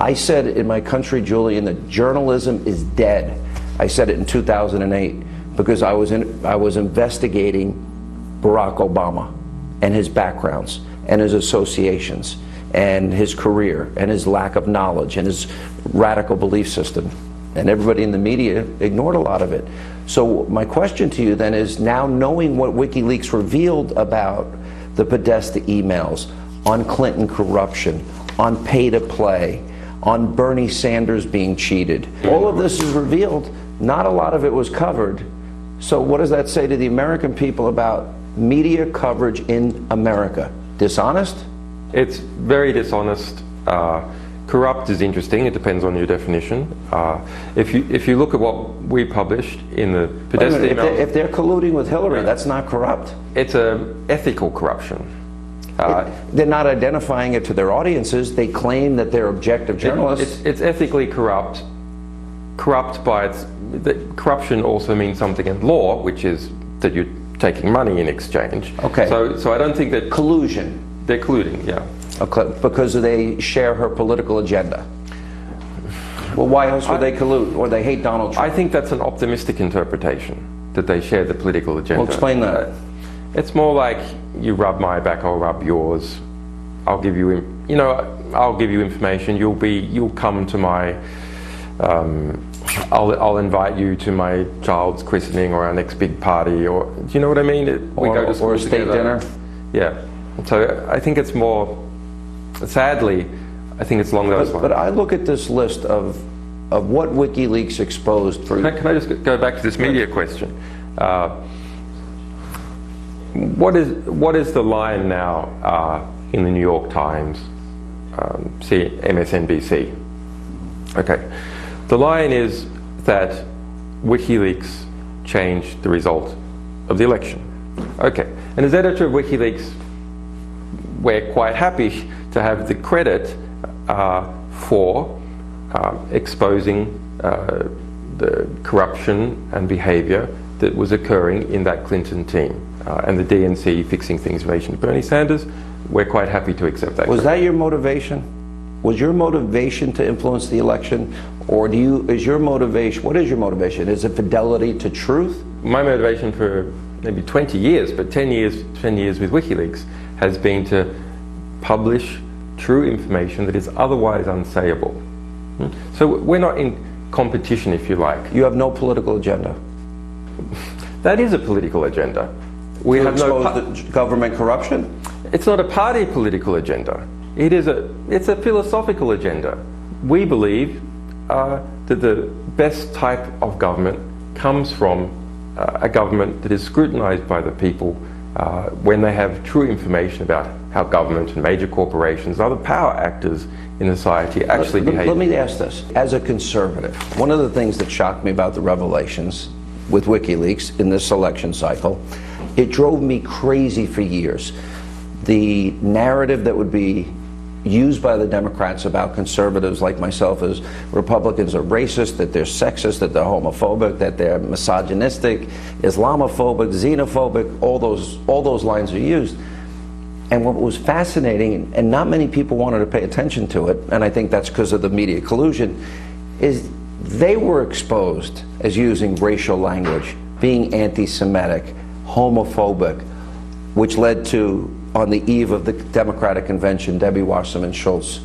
I said in my country, Julian, that journalism is dead. I said it in 2008 because I was investigating Barack Obama and his backgrounds and his associations and his career and his lack of knowledge and his radical belief system. And everybody in the media ignored a lot of it. So my question to you then is, now knowing what WikiLeaks revealed about the Podesta emails, on Clinton corruption, on pay-to-play, on Bernie Sanders being cheated, all of this is revealed. Not a lot of it was covered. So what does that say to the American people about media coverage in America? Dishonest? It's very dishonest. Corrupt is interesting. It depends on your definition. If you look at what we published in the Podesta emails, if they're colluding with Hillary, that's not corrupt. It's an ethical corruption. They're not identifying it to their audiences. They claim that they're objective journalists. It's ethically corrupt. Corrupt by corruption also means something in law, which is that you're taking money in exchange. Okay. So I don't think that collusion. They're colluding, yeah. Okay, because they share her political agenda. Well, why else would they collude? Or they hate Donald Trump? I think that's an optimistic interpretation, that they share the political agenda. Well, explain that. It's more like, you rub my back, I'll rub yours. I'll give you, I'll give you information. You'll come to my, I'll invite you to my child's christening or our next big party, or do you know what I mean? We go to school or a state together. dinner. Yeah. So I think it's more, sadly, I think it's along those lines. But I look at this list of what WikiLeaks exposed for... Can I just go back to this media question? What is the line now in the New York Times, MSNBC? Okay. The line is that WikiLeaks changed the result of the election. Okay. And as editor of WikiLeaks, we're quite happy to have the credit for exposing the corruption and behavior that was occurring in that Clinton team, and the DNC fixing things in relation to Bernie Sanders. We're quite happy to accept that. Was that your motivation? Was your motivation to influence the election, or is your motivation, what is your motivation? Is it fidelity to truth? My motivation for maybe 20 years, but 10 years with WikiLeaks, has been to publish true information that is otherwise unsayable. So we're not in competition, if you like. You have no political agenda. That is a political agenda. We have expose the government corruption? It's not a party political agenda. It's a philosophical agenda. We believe that the best type of government comes from a government that is scrutinized by the people when they have true information about how government and major corporations and other power actors in society actually behave. Let me ask this. As a conservative, one of the things that shocked me about the revelations with WikiLeaks in this election cycle, it drove me crazy for years. The narrative that would be used by the Democrats about conservatives like myself as Republicans are racist, that they're sexist, that they're homophobic, that they're misogynistic, Islamophobic, xenophobic, all those lines are used. And what was fascinating, and not many people wanted to pay attention to it, and I think that's because of the media collusion, is they were exposed as using racial language, being anti-Semitic, homophobic, which led to, on the eve of the Democratic convention, Debbie Wasserman Schultz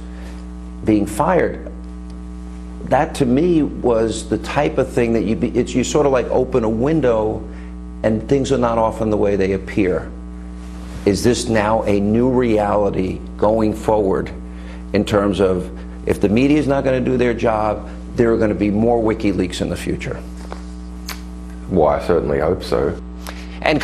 being fired. That to me was the type of thing that you sort of like open a window and things are not often the way they appear. Is this now a new reality going forward in terms of, if the media is not going to do their job, there are going to be more WikiLeaks in the future? Well, I certainly hope so. And